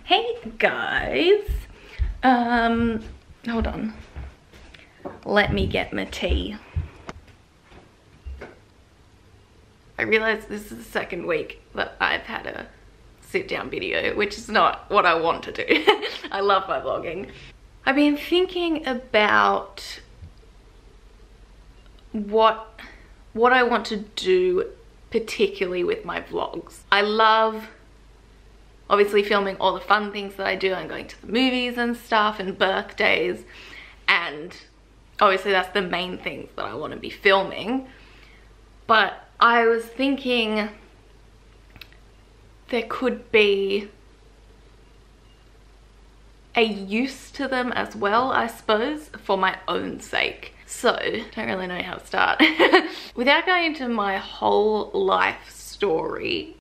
Hey guys, hold on, let me get my tea. I realized this is the second week that I've had a sit down video, which is not what I want to do. I love my vlogging. I've been thinking about what I want to do, particularly with my vlogs. I love obviously filming all the fun things that I do and going to the movies and stuff and birthdays, and obviously that's the main things that I want to be filming. But I was thinking there could be a use to them as well, I suppose, for my own sake. So, don't really know how to start. Without going into my whole life story,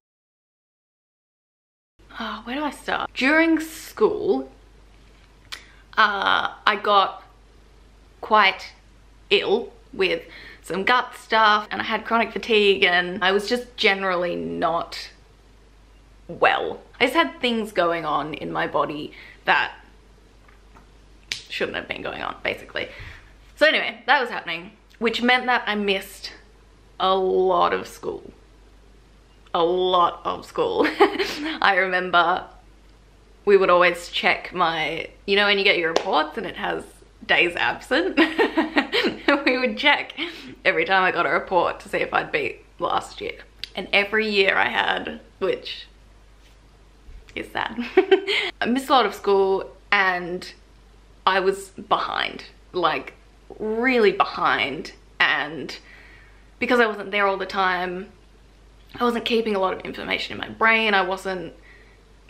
where do I start? During school, I got quite ill with some gut stuff and I had chronic fatigue and I was just generally not well. I just had things going on in my body that shouldn't have been going on, basically. So anyway, that was happening, which meant that I missed a lot of school. A lot of school. I remember we would always check my, you know when you get your reports and it has days absent? We would check every time I got a report to see if I'd beat last year. And every year I had, which is sad. I missed a lot of school and I was behind, like really behind, and because I wasn't there all the time, I wasn't keeping a lot of information in my brain. I wasn't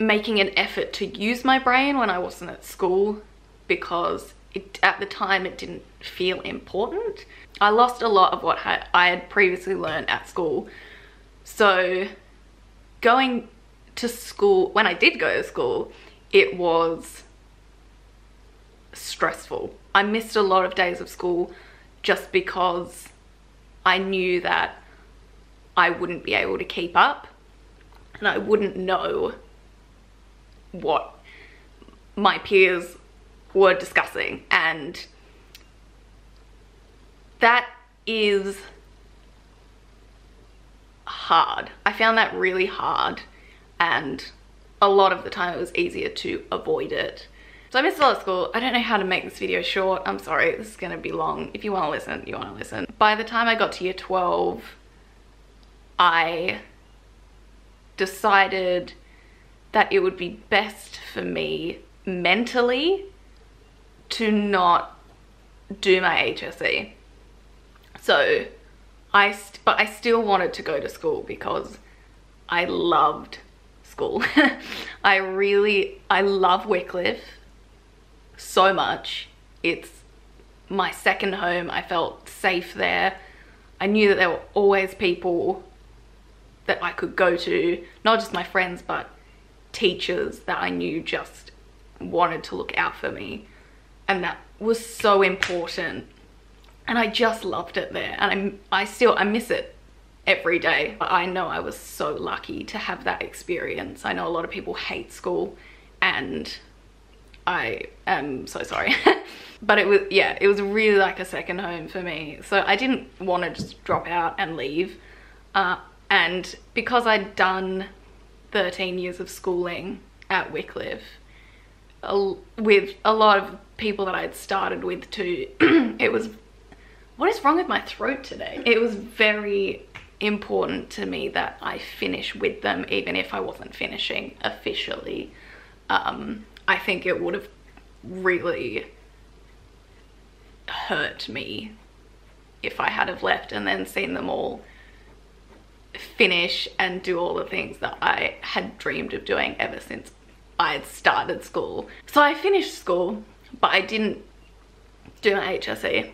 making an effort to use my brain when I wasn't at school because at the time it didn't feel important. I lost a lot of what I had previously learned at school. So going to school, when I did go to school, it was stressful. I missed a lot of days of school just because I knew that I wouldn't be able to keep up and I wouldn't know what my peers were discussing, and that is hard. I found that really hard, and a lot of the time it was easier to avoid it. So I missed a lot of school. I don't know how to make this video short. I'm sorry, this is gonna be long. If you wanna listen, you wanna listen. By the time I got to year 12, I decided that it would be best for me mentally to not do my HSE. So but I still wanted to go to school because I loved school. I love Wycliffe so much. It's my second home. I felt safe there. I knew that there were always people that I could go to, not just my friends, but teachers that I knew just wanted to look out for me. And that was so important. And I just loved it there. And I miss it every day. But I know I was so lucky to have that experience. I know a lot of people hate school and I am so sorry. But it was, yeah, it was really like a second home for me. So I didn't want to just drop out and leave. And because I'd done 13 years of schooling at Wycliffe, with a lot of people that I'd started with too, it was, what is wrong with my throat today? It was very important to me that I finish with them, even if I wasn't finishing officially. I think it would have really hurt me if I had have left and then seen them all finish and do all the things that I had dreamed of doing ever since I had started school. So I finished school, but I didn't do my HSE,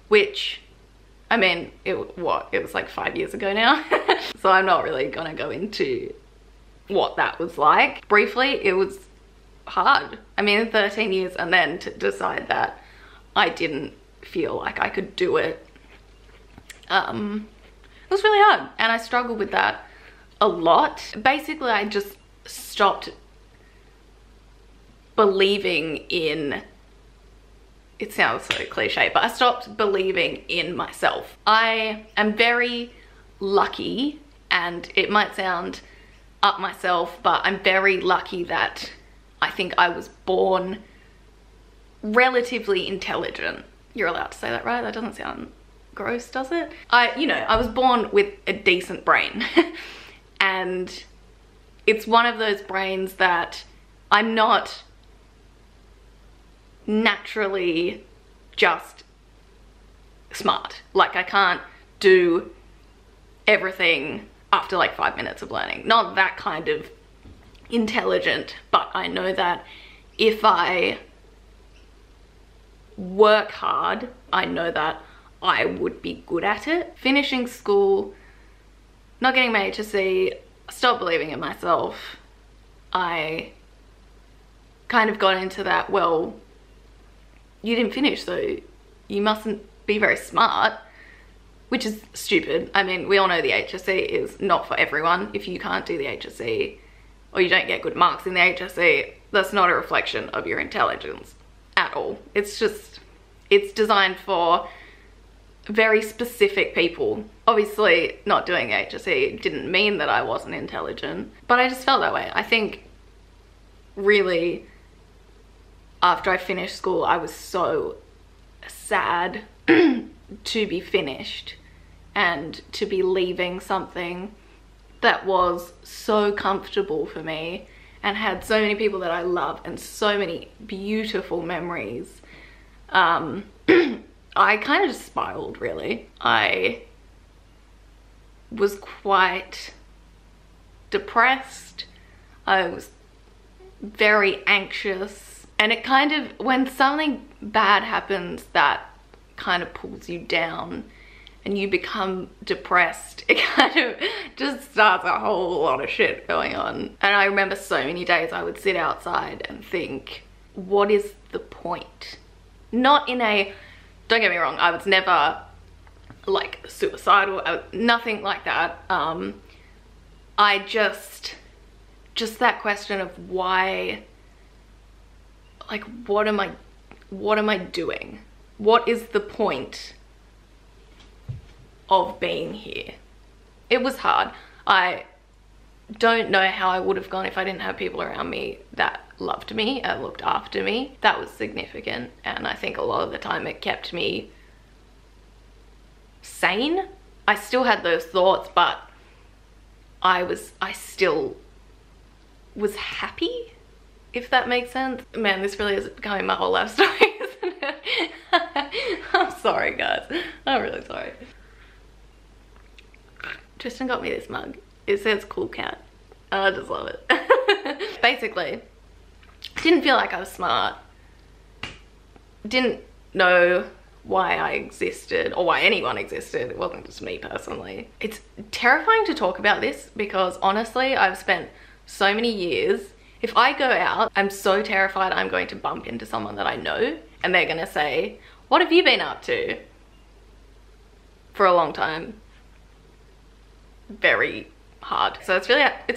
which, I mean, it was like 5 years ago now. So I'm not really gonna go into what that was like. Briefly, it was hard. I mean, 13 years, and then to decide that I didn't feel like I could do it, it was really hard, and I struggled with that a lot. Basically, I just stopped believing in, it sounds so cliche, but I stopped believing in myself. I am very lucky, and it might sound up myself, but I'm very lucky that I think I was born relatively intelligent. You're allowed to say that, right? That doesn't sound gross, does it? I was born with a decent brain and it's one of those brains that I'm not naturally just smart. Like, I can't do everything after like 5 minutes of learning. Not that kind of intelligent, but I know that if I work hard, I know that I would be good at it. Finishing school, not getting my HSC, stopped believing in myself. I kind of got into that, well, you didn't finish, so you mustn't be very smart, which is stupid. I mean, we all know the HSC is not for everyone. If you can't do the HSC or you don't get good marks in the HSC, that's not a reflection of your intelligence at all. It's just, it's designed for very specific people. Obviously, not doing HSC didn't mean that I wasn't intelligent, but I just felt that way. I think really after I finished school, I was so sad to be finished and to be leaving something that was so comfortable for me and had so many people that I love and so many beautiful memories. I kind of just spiraled, really. I was quite depressed. I was very anxious, and it kind of, when something bad happens that kind of pulls you down and you become depressed, it kind of just starts a whole lot of shit going on. And I remember so many days I would sit outside and think, what is the point? Not in a, don't get me wrong, I was never like suicidal, nothing like that. I just that question of why, like, what am I doing? What is the point of being here? It was hard. I don't know how I would have gone if I didn't have people around me that loved me and looked after me. That was significant, and I think a lot of the time it kept me sane. I still had those thoughts, but I still was happy, if that makes sense. Man, this really is becoming my whole life story, isn't it? I'm sorry, guys. I'm really sorry. Tristan got me this mug. It says Cool Cat. I just love it. Basically, didn't feel like I was smart. Didn't know why I existed or why anyone existed. It wasn't just me personally. It's terrifying to talk about this because honestly, I've spent so many years, if I go out, I'm so terrified I'm going to bump into someone that I know and they're gonna say, what have you been up to? For a long time. Very hard. So it's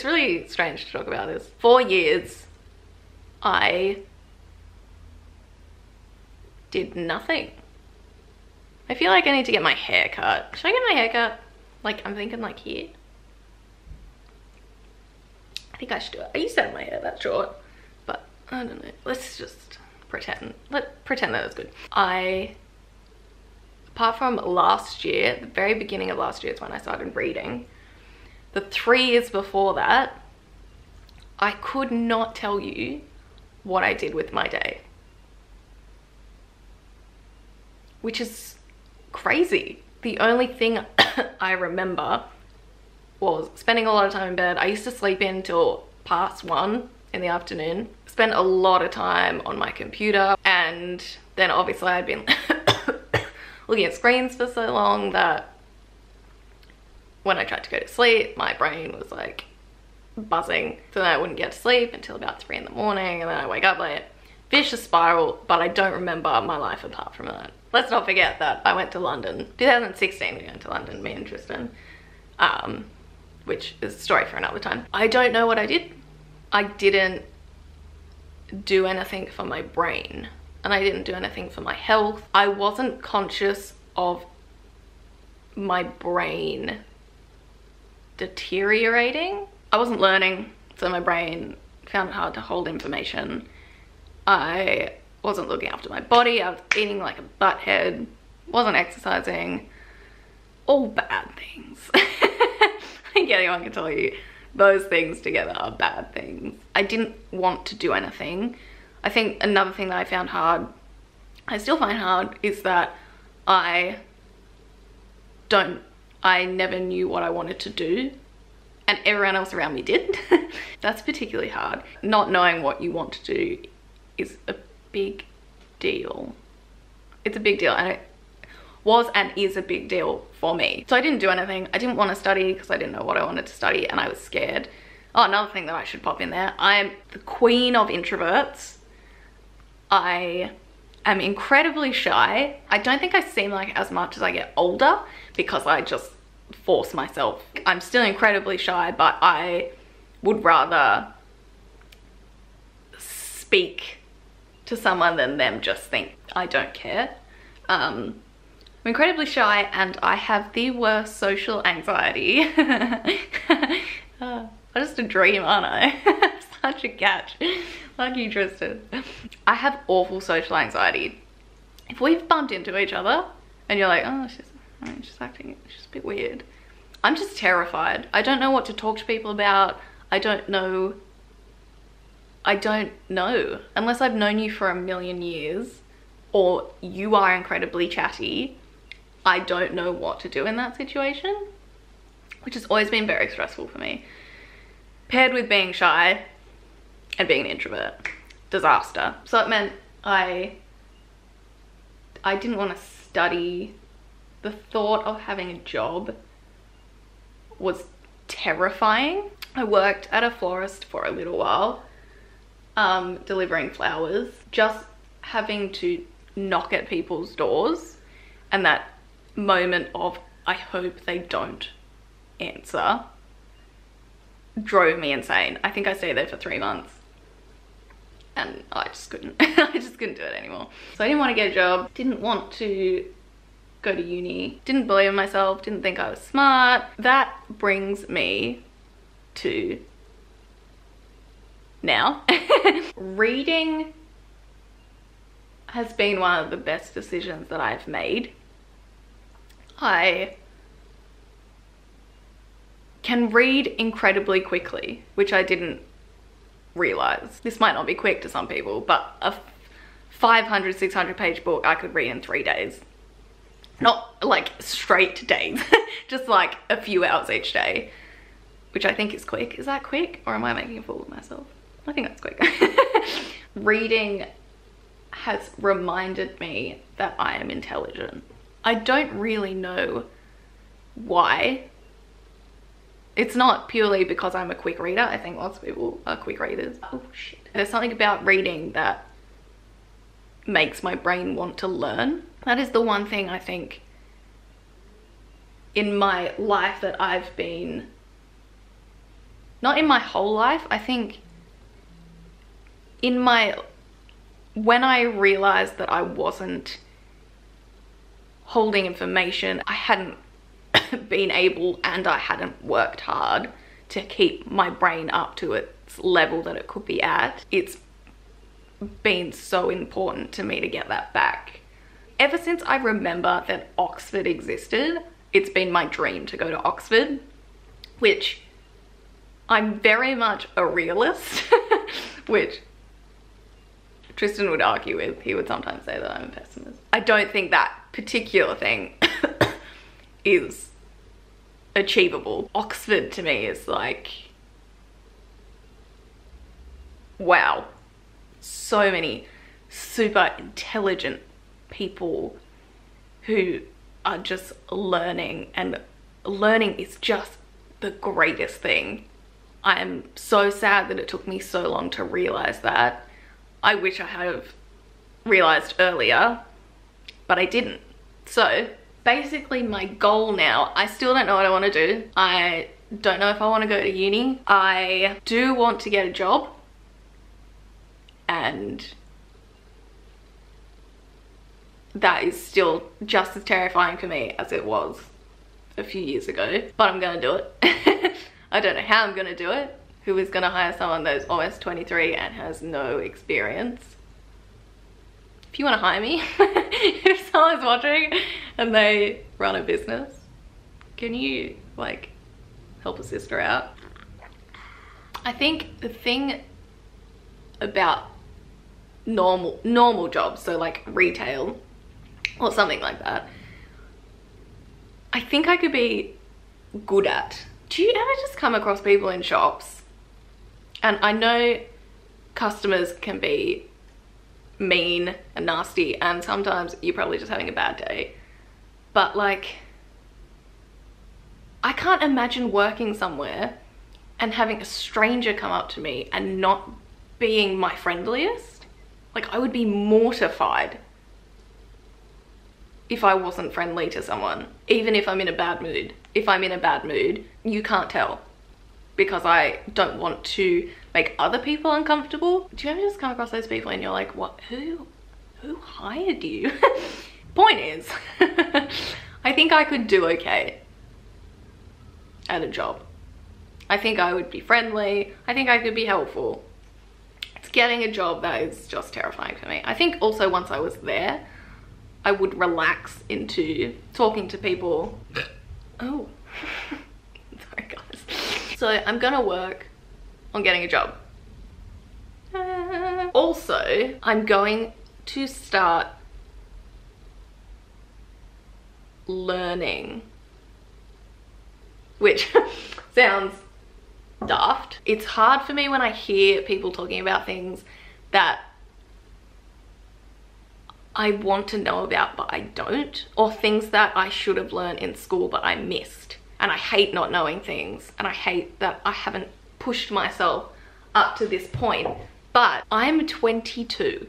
really strange to talk about this. 4 years, I did nothing. I feel like I need to get my hair cut. Should I get my hair cut? Like, I'm thinking like here. I think I should do it. I used to have my hair that short, but I don't know. Let's just pretend. Let's pretend that was good. Apart from last year, the very beginning of last year is when I started reading. The 3 years before that, I could not tell you what I did with my day. Which is crazy. The only thing I remember was spending a lot of time in bed. I used to sleep in till past 1 in the afternoon. Spent a lot of time on my computer, and then obviously I'd been looking at screens for so long that when I tried to go to sleep, my brain was like buzzing. So then I wouldn't get to sleep until about 3 in the morning, and then I wake up late. Vicious spiral, but I don't remember my life apart from that. Let's not forget that I went to London. 2016 we went to London, me and Tristan. Which is a story for another time. I don't know what I did. I didn't do anything for my brain, and I didn't do anything for my health. I wasn't conscious of my brain deteriorating. I wasn't learning, so my brain found it hard to hold information. I wasn't looking after my body. I was eating like a butthead, wasn't exercising. All bad things. I think anyone can tell you those things together are bad things. I didn't want to do anything. I think another thing that I found hard, I still find hard, is that I never knew what I wanted to do, and everyone else around me did. That's particularly hard. Not knowing what you want to do is a big deal. It's a big deal, and it was and is a big deal for me. So I didn't do anything. I didn't want to study because I didn't know what I wanted to study, and I was scared. Oh, another thing that I should pop in there. I'm the queen of introverts. I am incredibly shy. I don't think I seem like it as much as I get older because I just force myself. I'm still incredibly shy, but I would rather speak to someone than them just think I don't care. I'm incredibly shy, and I have the worst social anxiety. I'm just a dream, aren't I? Such a catch. Lucky Tristan. I have awful social anxiety. If we've bumped into each other and you're like, oh, she's acting, she's a bit weird, I'm just terrified. I don't know what to talk to people about. I don't know. Unless I've known you for a million years, or you are incredibly chatty, I don't know what to do in that situation, which has always been very stressful for me. Paired with being shy and being an introvert, disaster. So it meant I didn't want to study. The thought of having a job was terrifying. I worked at a florist for a little while, delivering flowers. Just having to knock at people's doors, and that moment of I hope they don't answer, drove me insane. I think I stayed there for 3 months, and I just couldn't. I just couldn't do it anymore. So I didn't want to get a job, didn't want to go to uni, didn't believe in myself, didn't think I was smart. That brings me to now. Reading has been one of the best decisions that I've made. I can read incredibly quickly, which I didn't realize. This might not be quick to some people, but a 500, 600 page book I could read in 3 days. Not like straight days, just like a few hours each day, which I think is quick. Is that quick, or am I making a fool of myself? I think that's quick. Reading has reminded me that I am intelligent. I don't really know why. It's not purely because I'm a quick reader. I think lots of people are quick readers. Oh shit. There's something about reading that makes my brain want to learn. That is the one thing I think in my life that I've been, not in my whole life, I think when I realized that I wasn't holding information, I hadn't been able, and I hadn't worked hard to keep my brain up to its level that it could be at. It's been so important to me to get that back. Ever since I remember that Oxford existed, it's been my dream to go to Oxford, which I'm very much a realist, which Tristan would argue with. He would sometimes say that I'm a pessimist. I don't think that particular thing is achievable. Oxford to me is like, wow, so many super intelligent people who are just learning, and learning is just the greatest thing. I am so sad that it took me so long to realize that. I wish I had have realized earlier, but I didn't. So basically my goal now, I still don't know what I want to do. I don't know if I want to go to uni. I do want to get a job, and and that is still just as terrifying for me as it was a few years ago, but I'm gonna do it. I don't know how I'm gonna do it. Who is gonna hire someone that's almost 23 and has no experience? If you want to hire me, if someone's watching and they run a business, can you like help a sister out? I think the thing about normal jobs, so like retail or something like that, I think I could be good at. Do you ever just come across people in shops? And I know customers can be mean and nasty, and sometimes you're probably just having a bad day, but like, I can't imagine working somewhere and having a stranger come up to me and not being my friendliest. Like, I would be mortified if I wasn't friendly to someone, even if I'm in a bad mood. If I'm in a bad mood, you can't tell, because I don't want to make other people uncomfortable. Do you ever just come across those people and you're like, what, who hired you? Point is, I think I could do okay at a job. I think I would be friendly. I think I could be helpful. It's getting a job that is just terrifying for me. I think also once I was there, I would relax into talking to people. Oh, sorry guys. So I'm gonna work on getting a job. Also, I'm going to start learning, which sounds daft. It's hard for me when I hear people talking about things that I want to know about but I don't, or things that I should have learned in school but I missed. And I hate not knowing things, and I hate that I haven't pushed myself up to this point. But I'm 22.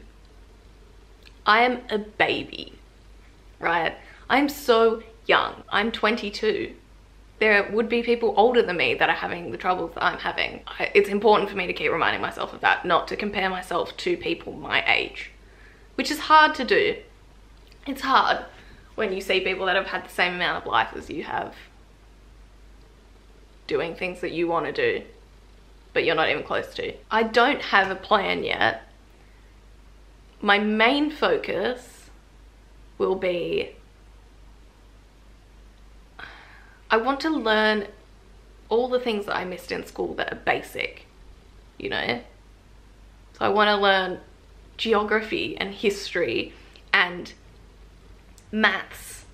I am a baby, right? I'm so young. I'm 22. There would be people older than me that are having the troubles that I'm having. It's important for me to keep reminding myself of that, not to compare myself to people my age, which is hard to do. It's hard when you see people that have had the same amount of life as you have, doing things that you want to do, but you're not even close to. I don't have a plan yet. My main focus will be, I want to learn all the things that I missed in school that are basic, you know? So I want to learn geography and history and maths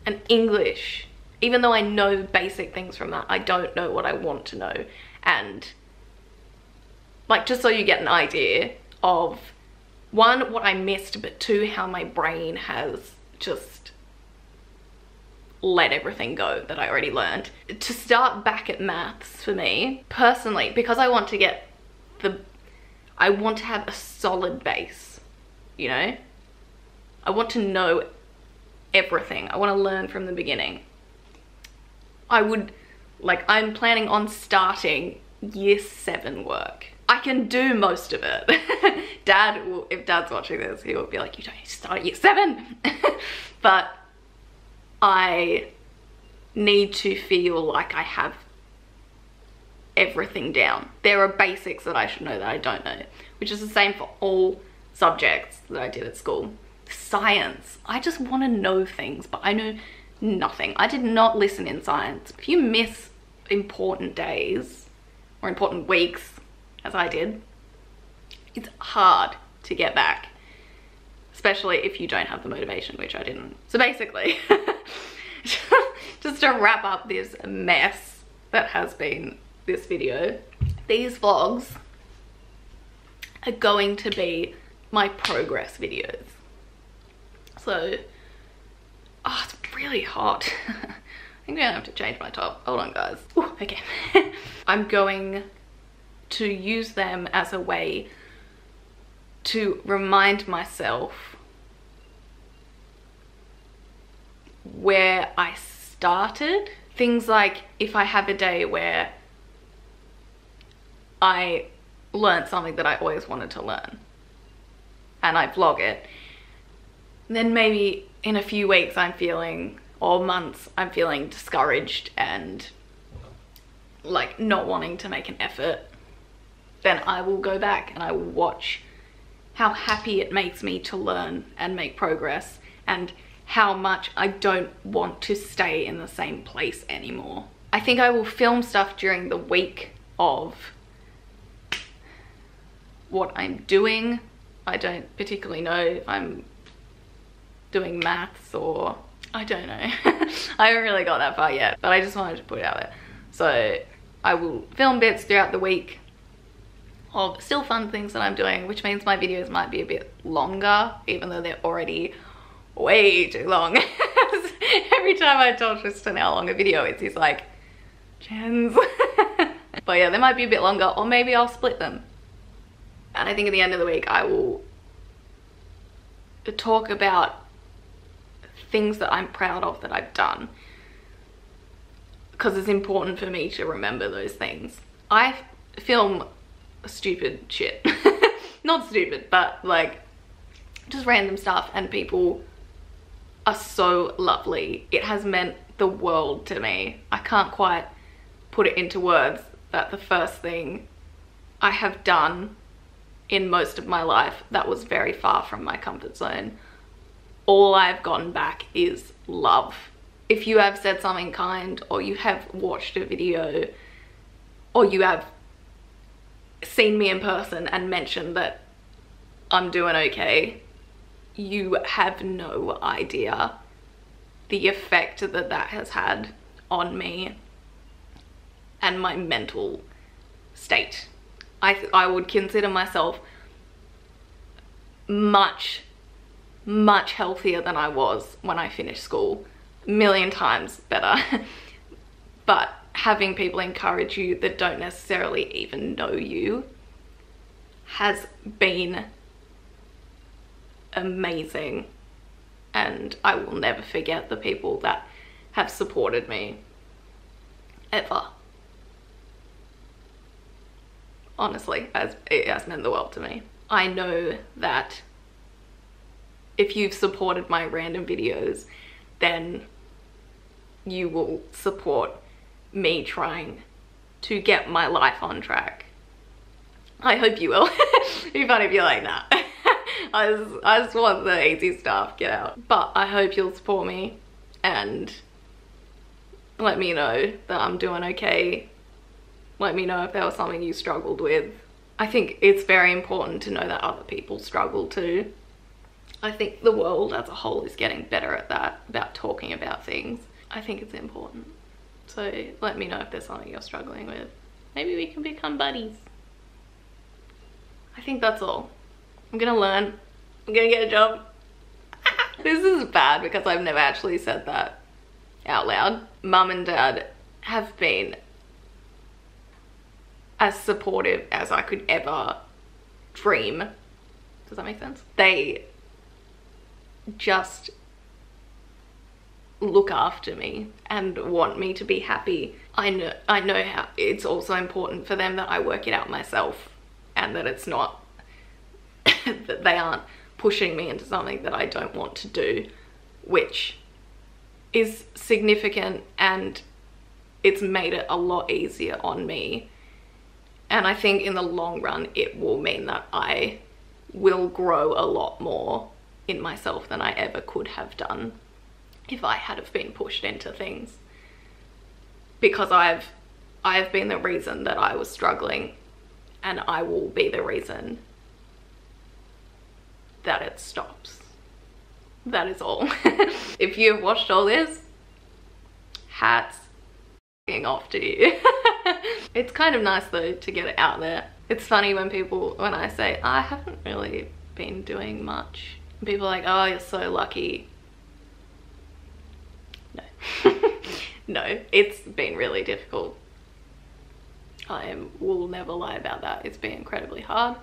and English. Even though I know basic things from that, I don't know what I want to know. And like, just so you get an idea of, one, what I missed, but two, how my brain has just let everything go that I already learned. To start back at maths for me, personally, because I want to get I want to have a solid base, you know? I want to know everything. I want to learn from the beginning. I'm planning on starting year 7 work. I can do most of it. If Dad's watching this, he will be like, you don't need to start at year 7. But I need to feel like I have everything down. There are basics that I should know that I don't know, which is the same for all subjects that I did at school. Science, I just want to know things, but I know nothing. I did not listen in science. If you miss important days or important weeks, as I did, it's hard to get back, especially if you don't have the motivation, which I didn't. So basically, just to wrap up this mess that has been this video, these vlogs are going to be my progress videos. So, oh, it's really hot. I think I'm gonna have to change my top. Hold on, guys. Ooh, okay. I'm going to use them as a way to remind myself where I started. Things like if I have a day where I learned something that I always wanted to learn, and I vlog it, then maybe in a few weeks I'm feeling, or months, I'm feeling discouraged and like not wanting to make an effort, then I will go back and I will watch how happy it makes me to learn and make progress, and how much I don't want to stay in the same place anymore. I think I will film stuff during the week of what I'm doing. I don't particularly know if I'm doing maths or I don't know. I haven't really got that far yet, but I just wanted to put it out there. So I will film bits throughout the week of still fun things that I'm doing, which means my videos might be a bit longer, even though they're already way too long. Every time I tell Tristan how long a video is, he's like, Jens. But yeah, they might be a bit longer, or maybe I'll split them. And I think at the end of the week, I will talk about things that I'm proud of that I've done, because it's important for me to remember those things. I film stupid shit. Not stupid, but like just random stuff, and people are so lovely. It has meant the world to me. I can't quite put it into words that the first thing I have done in most of my life that was very far from my comfort zone, all I've gotten back is love. If you have said something kind, or you have watched a video, or you have seen me in person and mentioned that I'm doing okay, you have no idea the effect that that has had on me and my mental state. I would consider myself much healthier than I was when I finished school. A million times better. But having people encourage you that don't necessarily even know you has been amazing, and I will never forget the people that have supported me, ever. Honestly, it has meant the world to me. I know that if you've supported my random videos, then you will support me trying to get my life on track. I hope you will. It'd be funny if you're like, nah. I just want the easy stuff, get out. But I hope you'll support me and let me know that I'm doing okay. Let me know if there was something you struggled with. I think it's very important to know that other people struggle too. I think the world as a whole is getting better at that, about talking about things. I think it's important. So let me know if there's something you're struggling with. Maybe we can become buddies. I think that's all. I'm gonna learn. I'm gonna get a job. This is bad because I've never actually said that out loud. Mum and Dad have been as supportive as I could ever dream. Does that make sense? They just look after me and want me to be happy. I know how it's also important for them that I work it out myself, and that it's not that they aren't pushing me into something that I don't want to do, which is significant, and it's made it a lot easier on me. And I think in the long run, it will mean that I will grow a lot more in myself than I ever could have done if I had have been pushed into things. Because I've been the reason that I was struggling, and I will be the reason that it stops. That is all. If you've watched all this, hats off to you. It's kind of nice though to get it out there. It's funny when I say I haven't really been doing much, people are like, oh, you're so lucky. No. No, it's been really difficult. I will never lie about that. It's been incredibly hard,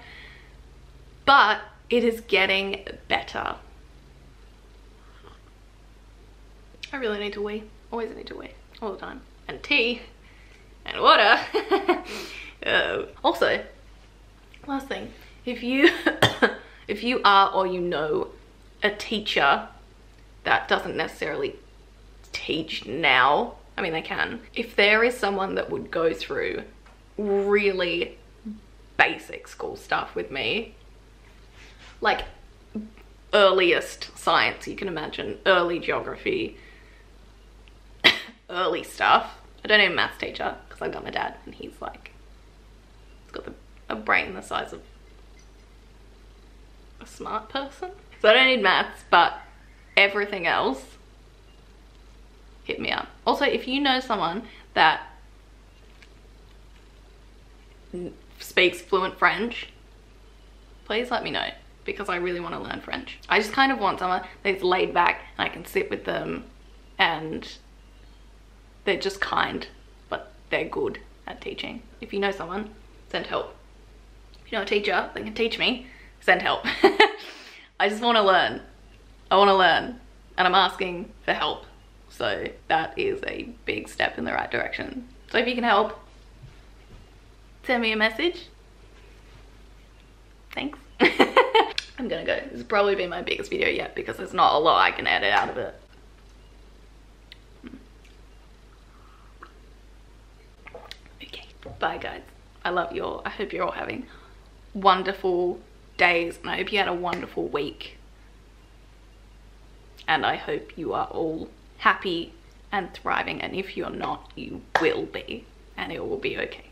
but it is getting better. I really need to wee. Always need to wee. All the time. And tea. And water. Also, last thing. If you If you are, or you know, a teacher that doesn't necessarily teach now, I mean, they can. If there is someone that would go through really basic school stuff with me, like earliest science you can imagine, early geography, early stuff. I don't need a maths teacher because I've got my dad and he's like, he's got a brain the size of a smart person. So I don't need maths, but everything else, hit me up. Also, if you know someone that speaks fluent French, please let me know, because I really want to learn French. I just kind of want someone that's laid back and I can sit with them and they're just kind, but they're good at teaching. If you know someone, send help. If you know a teacher that can teach me, send help. I just want to learn. I want to learn and I'm asking for help. So that is a big step in the right direction. So if you can help, send me a message. Thanks. I'm gonna go. This will probably be my biggest video yet because there's not a lot I can edit out of it. Okay, bye guys. I love you all. I hope you're all having wonderful days and I hope you had a wonderful week. And I hope you are all happy and thriving, and if you're not, you will be, and it will be okay.